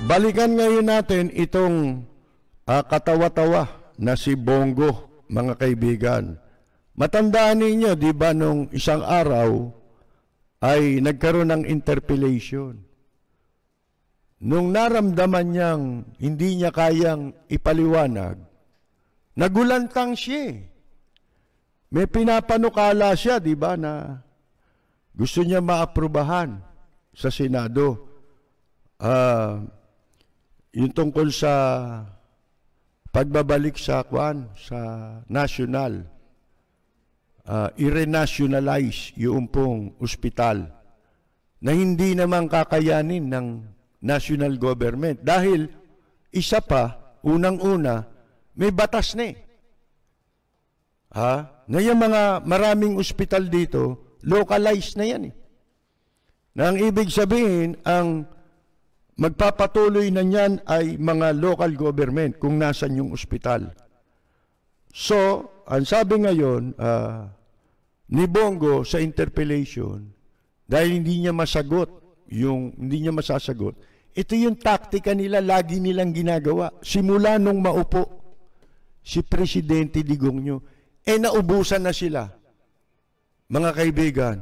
Balikan ngayon natin itong katawa-tawa na si Bongo, mga kaibigan. Matandaan ninyo, di ba, nung isang araw ay nagkaroon ng interpellation. Nung naramdaman niyang hindi niya kayang ipaliwanag, nagulantang siya. May pinapanukala siya, di ba, na gusto niya maaprubahan sa Senado. Yung tungkol sa pagbabalik sa national, i-renationalize yung pong ospital na hindi naman kakayanin ng national government. Dahil isa pa, unang-una, may batas na na yung mga maraming ospital dito, localized na yan Na ang ibig sabihin, ang magpapatuloy na niyan ay mga local government kung nasan yung ospital. So, ang sabi ngayon ni Bongo sa interpellation, dahil hindi niya masasagot, ito yung taktika nila, lagi nilang ginagawa. Simula nung maupo si Presidente Digongyo, naubusan na sila. Mga kaibigan,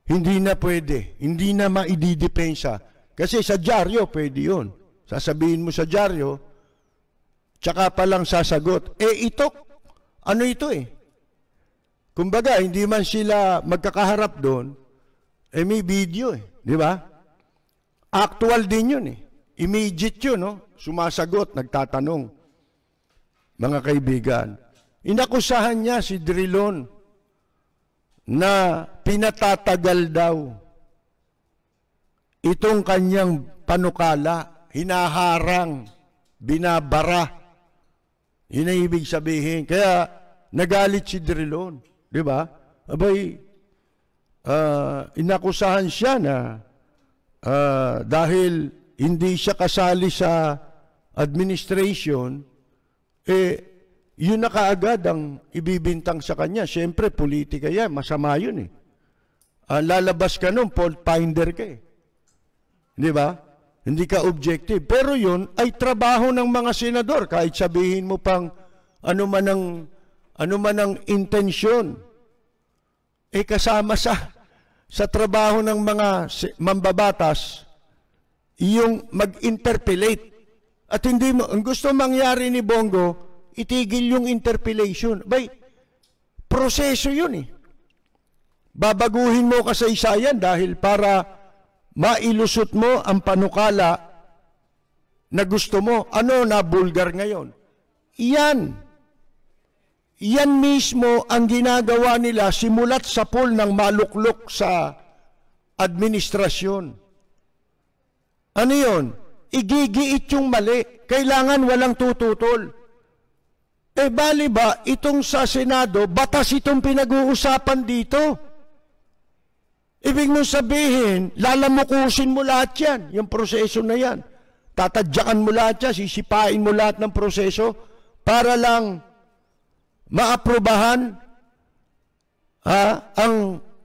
hindi na pwede, hindi na maididepensa. Kasi sa dyaryo, pwede yun. Sasabihin mo sa dyaryo, tsaka palang sasagot. Ito, ano ito Kumbaga, hindi man sila magkakaharap doon, may video di ba? Actual din yun Immediate yun, no? Sumasagot, nagtatanong. Mga kaibigan, inakusahan niya si Drilon na pinatatagal daw itong kanyang panukala, hinaharang, binabara. Yun ang ibig sabihin. Kaya nagalit si Drilon, di ba? Abay, inakusahan siya na dahil hindi siya kasali sa administration, yun na kaagad ang ibibintang sa kanya. Siyempre, politika yan, masama yun lalabas ka nun, fault finder ka Di ba? Hindi ka objective. Pero yun ay trabaho ng mga senador. Kahit sabihin mo pang ano man ang intensyon. Kasama sa trabaho ng mga mambabatas, yung mag-interpellate. At hindi mo, ang gusto mangyari ni Bongo, itigil yung interpellation. Proseso yun Babaguhin mo kasaysayan dahil para mailusot mo ang panukala na gusto mo. Ano na bulgar ngayon? Yan mismo ang ginagawa nila simulat sa pool ng maluklok sa administrasyon. Ano yun? Igigiit yung mali. Kailangan walang tututol. Bali ba, itong sa Senado, batas itong pinag-uusapan dito. Ibig mong sabihin, lalamukusin mo lahat yan, yung proseso na yan. Tatadyakan mo lahat yan, sisipain mo lahat ng proseso para lang maaprubahan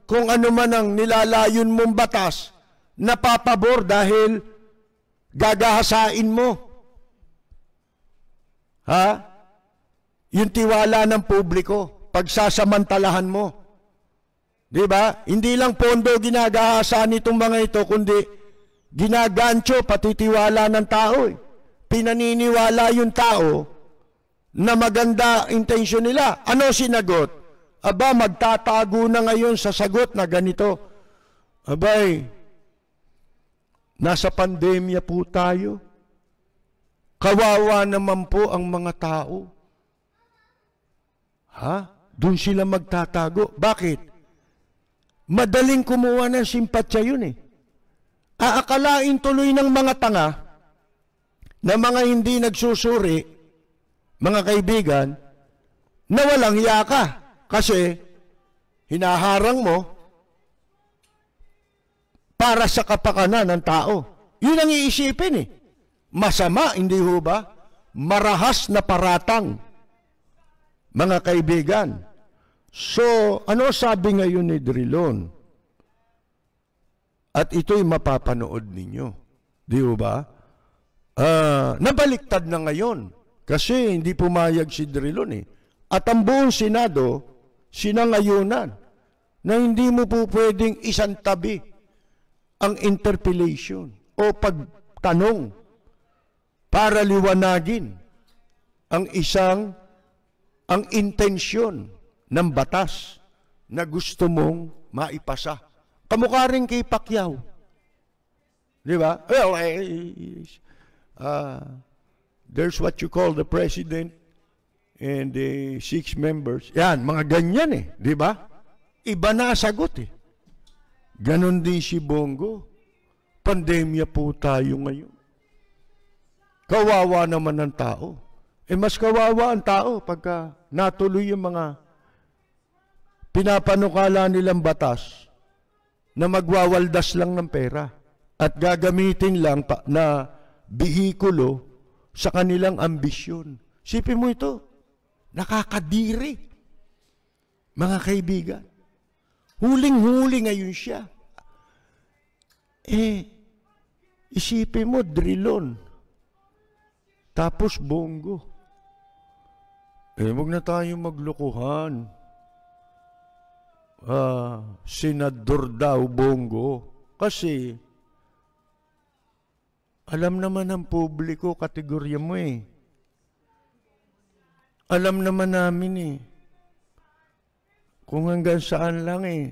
kung ano man ang nilalayon mong batas na papabor dahil gagahasain mo. Yung tiwala ng publiko, pagsasamantalahan mo. Diba? Hindi lang pondo ginagahasa nitong mga ito, kundi ginagancho pati tiwala ng tao. Pinaniniwala yung tao na maganda intensyon nila. Ano sinagot? Magtatago na ngayon sa sagot na ganito. Nasa pandemya po tayo. Kawawa naman po ang mga tao. Doon sila magtatago. Bakit? Madaling kumuha ng simpatya yun Aakalain tuloy ng mga tanga na mga hindi nagsusuri, mga kaibigan, na walang hiya ka. Kasi hinaharang mo para sa kapakanan ng tao. Yun ang iisipin Masama, hindi ho ba? Marahas na paratang, mga kaibigan. So, ano sabi ngayon ni Drilon? At ito'y mapapanood ninyo. Di ba? nabaliktad na ngayon kasi hindi pumayag si Drilon eh. At ang buong Senado, sinangayunan na hindi mo po pwedeng isantabi ang interpellation o pagtanong para liwanagin ang intensyon ng batas na gusto mong maipasa. Kamukha rin kay Pacquiao. Di ba? Well, there's what you call the president and the 6 members. Yan, mga ganyan eh. Di ba? Iba na sagot eh. Ganon din si Bongo. Pandemya po tayo ngayon. Kawawa naman ang tao. Mas kawawa ang tao pagka natuloy yung mga pinapanukala nilang batas na magwawaldas lang ng pera at gagamitin lang na bihikulo sa kanilang ambisyon. Sipin mo ito, nakakadiri. Mga kaibigan, huling-huli ngayon siya. Isipin mo, Drilon. Tapos Bongo. Huwag na tayong maglukuhan. Senador daw Bongo. Kasi, alam naman ng publiko, kategorya mo eh. Alam naman namin eh. Kung hanggang saan lang eh.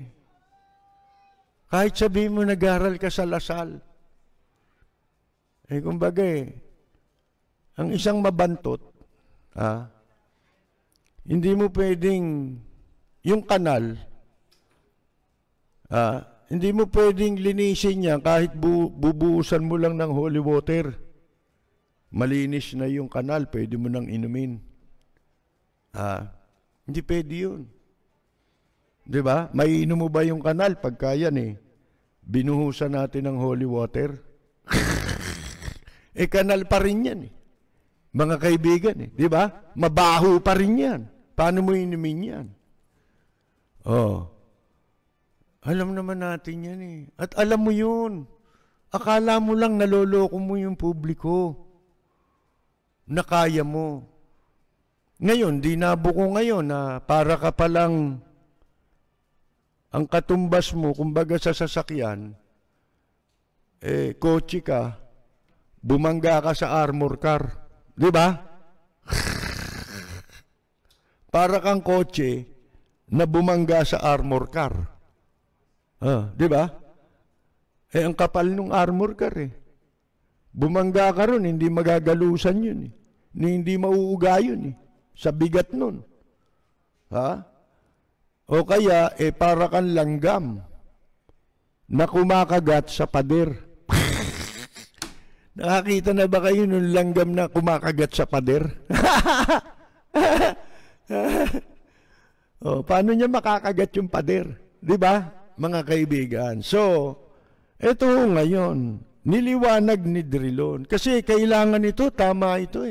Kahit sabihin mo nag-aral ka sa Lasal. Kumbaga ang isang mabantot, hindi mo pwedeng, yung kanal, hindi mo pwedeng linisin niya kahit bubuhusan mo lang ng holy water. Malinis na yung kanal, pwede mo nang inumin. Hindi pwede yun. Diba? Maiinom mo ba yung kanal pagka yan binuhusan natin ng holy water? Kanal pa rin yan mga kaibigan diba? Mabaho pa rin yan. Paano mo inumin yan? Alam naman natin yan At alam mo yun. Akala mo lang naloloko mo yung publiko. Na kaya mo. Ngayon, dinabuko ngayon na para ka palang ang katumbas mo, kumbaga sa sasakyan, kotse ka, bumangga ka sa armor car. Di ba? Para kang kotse na bumangga sa armor car. Di ba? Ang kapal ng armor car Bumangga ka ron, hindi magagalusan yun Hindi mauuga yun sa bigat nun. O kaya, para kang langgam na kumakagat sa pader. Nakakita na ba kayo ng langgam na kumakagat sa pader? Paano niya makakagat yung pader? Di ba, mga kaibigan? So, ito ngayon, niliwanag ni Drilon. Kasi kailangan ito, tama ito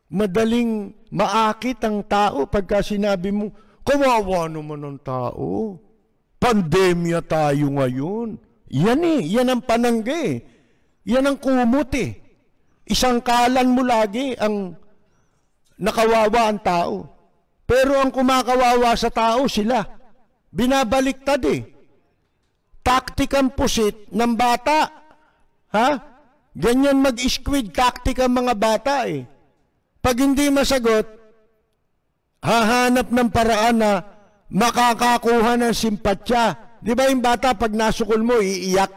Madaling maakit ang tao pagka sinabi mo, kawawa naman ang tao. Pandemya tayo ngayon. Yan yan ang panangga Yan ang kumot Isangkalan mo lagi ang nakawawa ang tao. Pero ang kumakawawa sa tao sila. Binabaliktad Tactic ang pusit ng bata. Ganyan mag-squid tactic ang mga bata Pag hindi masagot, hahanap ng paraan na makakakuha ng simpatya. Di ba yung bata pag nasukol mo, iiyak?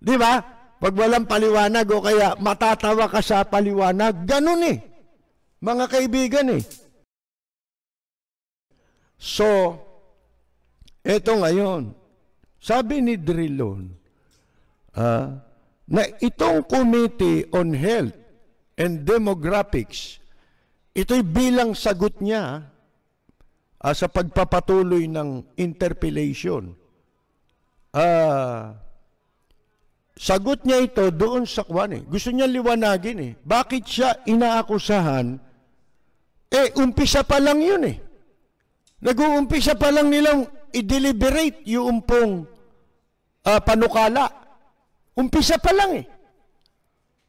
Di ba? Pag walang paliwanag o kaya matatawa ka sa paliwanag. Ganun mga kaibigan So, eto ngayon, sabi ni Drilon, na itong Committee on Health and Demographics, ito'y bilang sagot niya sa pagpapatuloy ng interpellation. Sagot niya ito doon sa kwan Gusto niya liwanagin Bakit siya inaakusahan? Umpisa pa lang yun Nag-uumpisa pa lang nilang i-deliberate yung panukala. Umpisa pa lang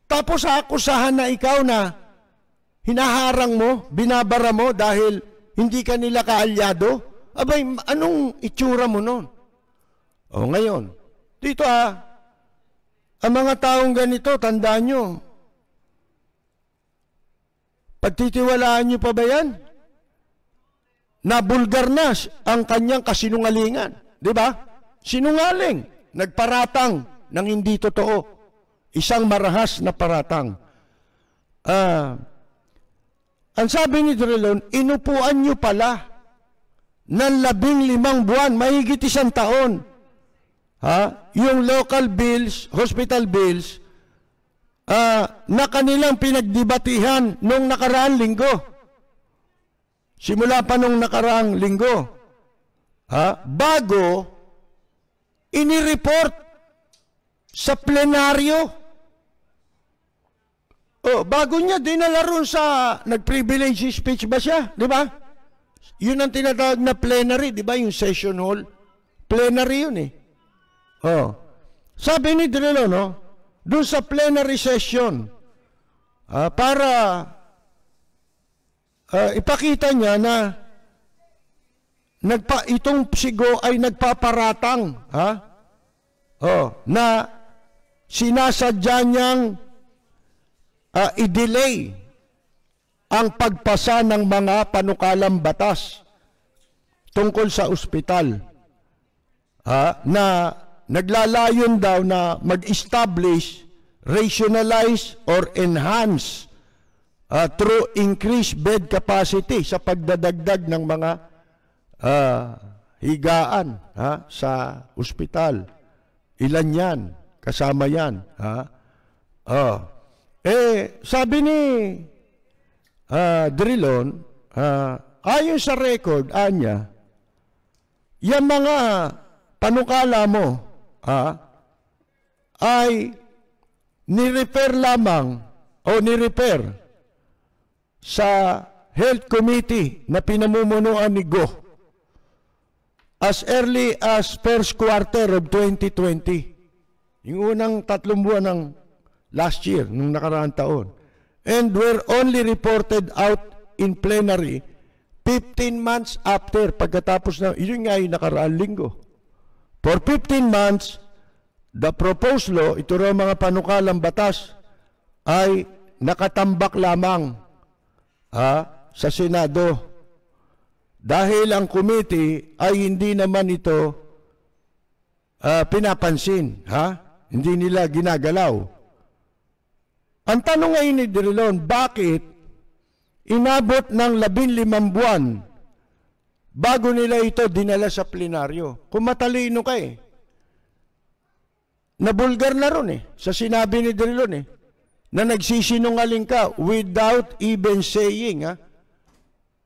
Tapos akusahan na ikaw na hinaharang mo, binabara mo dahil hindi ka nila kaalyado. Abay, anong itsura mo nun? O ngayon, dito ang mga taong ganito, tandaan nyo, pagtitiwalaan nyo pa ba yan? Nabulgar na ang kanyang kasinungalingan. Di ba? Sinungaling. Nagparatang ng hindi totoo. Isang marahas na paratang. Ang sabi ni Drilon, inupuan nyo pala ng 15 buwan, mahigit 1 taon. Yung local bills, hospital bills, na kanilang pinagdibatihan nung nakaraang linggo. Simula pa nung nakaraang linggo. Bago inireport sa plenaryo. Bago niya dinala ron sa nag-privilege speech ba siya? Di ba? Yun ang tinatawag na plenary, di ba? Yung session hall. Plenary yun eh. Sabi ni Drilon, doon sa plenary session, para ipakita niya na itong Sigo ay nagpaparatang, na sinasadya niyang i-delay ang pagpasa ng mga panukalang batas tungkol sa ospital, na naglalayon daw na mag-establish, rationalize, or enhance through increased bed capacity sa pagdadagdag ng mga higaan sa ospital. Ilan yan? Kasama yan. Sabi ni Drilon, ayon sa record, anya, yung mga panukala mo ay ni-refer lamang o ni-refer sa Health Committee na pinamumunuan ni Go as early as first quarter of 2020. Yung unang 3 buwan ng last year, nung nakaraang taon. And were only reported out in plenary 15 months after, pagkatapos na, yun nga yung nakaraang linggo. For 15 months, the proposed law, ito raw mga panukalang batas, ay nakatambak lamang sa Senado. Dahil ang committee ay hindi naman ito pinapansin. Hindi nila ginagalaw. Ang tanong ngayon ni Drilon, bakit inabot ng 15 buwan bago nila ito dinala sa plenaryo? Kung matalino ka nabulgar na ron sa sinabi ni Drilon na nagsisinungaling ka without even saying.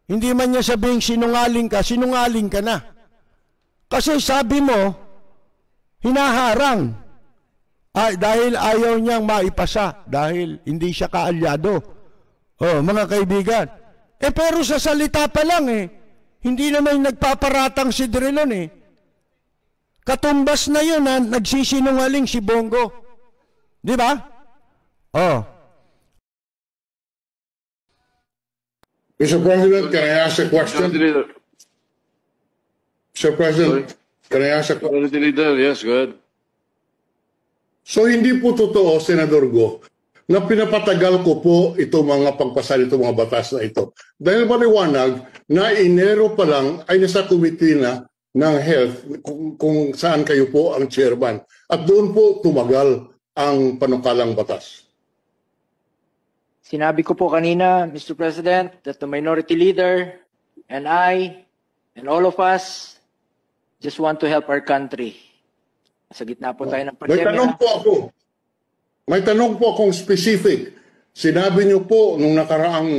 Hindi man niya sabing sinungaling ka na. Kasi sabi mo, hinaharang. Dahil ayaw niyang maipasa, dahil hindi siya kaalyado. Mga kaibigan. Pero sa salita pa lang hindi naman nagpaparatang si Drilon Katumbas na yun na nagsisinungaling si Bongo. Di ba? Mr. President, can I ask a question? Mr. President, can I ask a question? Yes, go ahead. So hindi po totoo, Senador Go, na pinapatagal ko po itong mga pagpasa nitong mga batas na ito. Dahil maliwanag na Enero pa lang ay nasa committee na ng health kung saan kayo po ang chairman. At doon po tumagal ang panukalang batas. Sinabi ko po kanina, Mr. President, that the minority leader and I and all of us just want to help our country. Sa gitna po tayo ng pandemya. May tanong po akong specific. Sinabi niyo po nung nakaraang,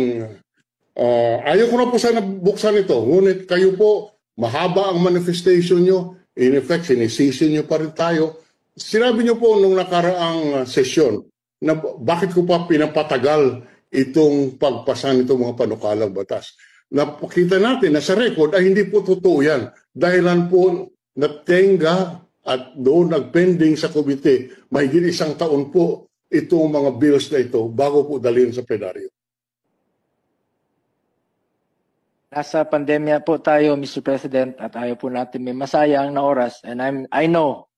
ayaw ko na po sana buksan ito, ngunit kayo po, mahaba ang manifestation niyo, in effect, sinisisi niyo pa rin tayo. Sinabi niyo po nung nakaraang sesyon, na bakit ko pa pinapatagal itong pagpasa nitong mga panukalang batas. Napakita natin na sa record ay hindi po totoo yan. Dahilan po natenga at doon nagpending sa komite, mahigit 1 taon po itong mga bills na ito bago po dalhin sa plenaryo? Nasa pandemya po tayo, Mr. President, at ayaw po natin may masayang na oras. And I know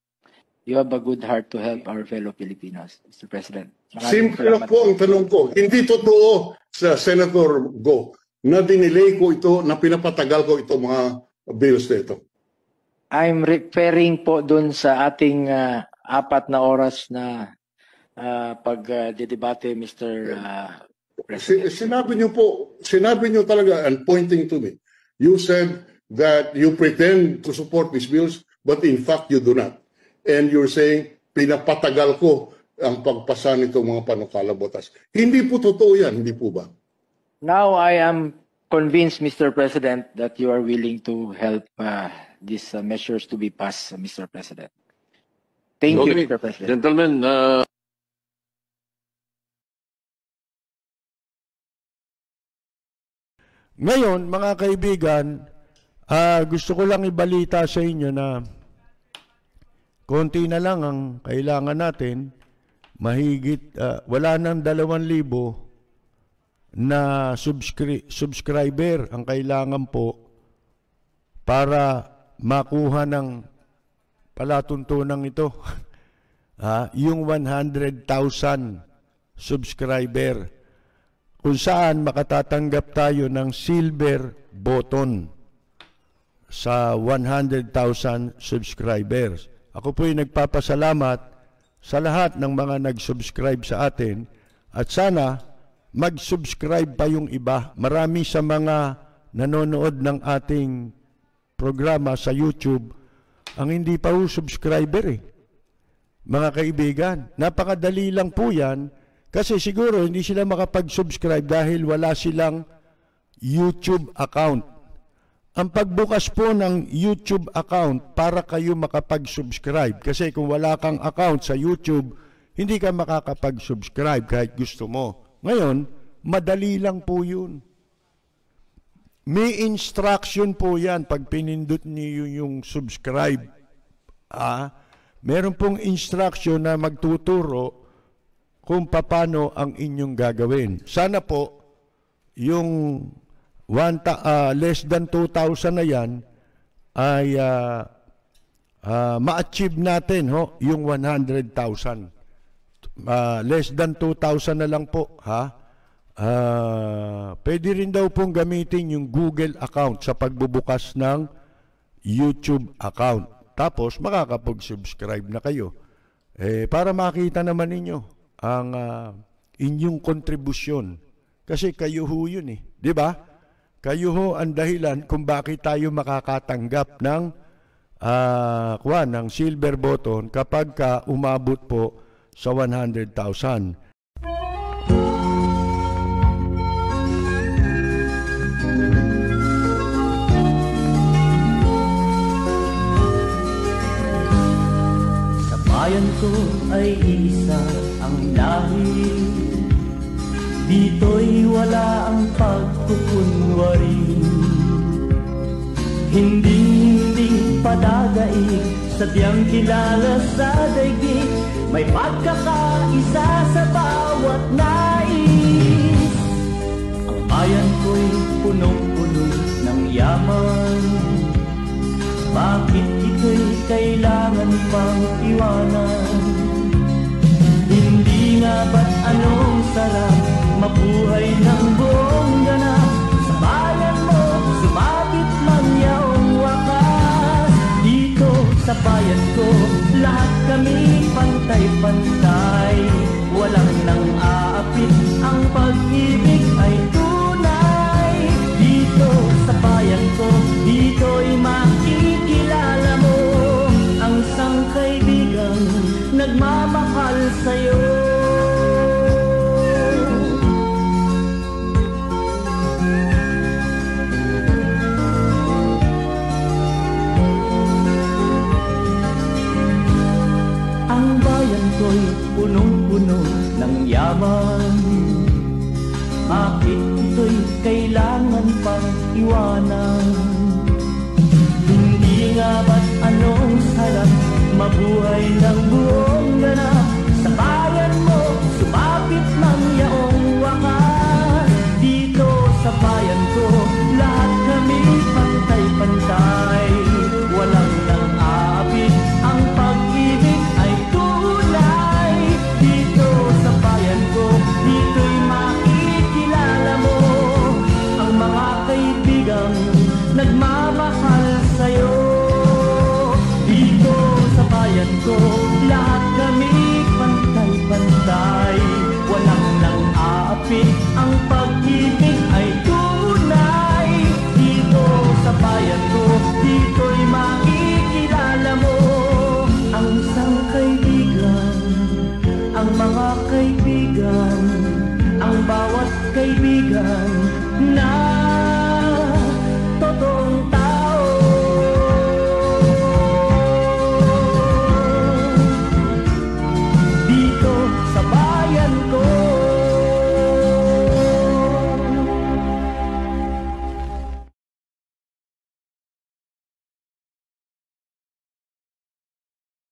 you have a good heart to help our fellow Filipinos, Mr. President. Simple lang po ang tanong ko. Hindi totoo sa Senator Go na dinelay ko ito, na pinapatagal ko itong mga bills na ito. I'm referring po dun sa ating 4 na oras na pagdedebate, Mr. President. Sinabi niyo talaga, and pointing to me, you said that you pretend to support these bills, but in fact you do not. And you're saying, pinapatagal ko ang pagpasa nitong mga panukala batas. Hindi po totoo yan, hindi po ba? Now I am convinced, Mr. President, that you are willing to help these measures to be passed, Mr. President. Thank you, Mr. President. Gentlemen, Ngayon, mga kaibigan, gusto ko lang ibalita sa inyo na konti na lang ang kailangan natin, mahigit, wala nang 2,000 na subscriber ang kailangan po para makuha ng palatuntunan ito. Yung 100,000 subscriber, kung saan makatatanggap tayo ng silver button sa 100,000 subscribers. Ako po ay nagpapasalamat sa lahat ng mga nag-subscribe sa atin at sana mag-subscribe pa yung iba. Marami sa mga nanonood ng ating programa sa YouTube ang hindi pa po subscriber eh. Mga kaibigan, napakadali lang po yan. Kasi siguro hindi sila makapag-subscribe dahil wala silang YouTube account. Ang pagbukas po ng YouTube account para kayo makapag-subscribe. Kasi kung wala kang account sa YouTube, hindi ka makakapag-subscribe kahit gusto mo. Ngayon, madali lang po yun. May instruction po yan pag pinindot niyo yung subscribe. Meron pong instruction na magtuturo kung paano ang inyong gagawin. Sana po, yung less than 2,000 na yan, ay ma-achieve natin yung 100,000. Less than 2,000 na lang po. Pwede rin daw pong gamitin yung Google account sa pagbubukas ng YouTube account. Tapos, makakapag-subscribe na kayo. Para makita naman ninyo ang inyong kontribusyon. Kasi kayo ho yun eh. Di ba? Kayo ho ang dahilan kung bakit tayo makakatanggap ng silver button kapag umabot po sa 100,000. Sa bayan ko ay isa ang lahi, dito'y wala ang pagkukunwari. Hindi padagaig, sadyang kilala sa daigdig, may pagkakaisa sa bawat nais. Ang bayan ko'y punong-puno ng yaman, bakit ito'y kailangan pang iwanan? Hindi nga ba't anong sarap mabuhay ng buong ganap? Sa bayan mo, sumabit man yaong wakas. Dito sa bayan ko, lahat kami pantay-pantay. Walang nang aapit, ang pag-ibig ay tunay. Dito sa bayan ko, dito'y makikilala mo ang isang kaibigang nagmamahal sa'yo. Ang bayan ko'y punong-puno ng yaman, bakit ito'y kailangan pang iwanan? Hindi nga ba't anong sarap mabuhay ng buong ganap? Sa bayan mo, kaibigan na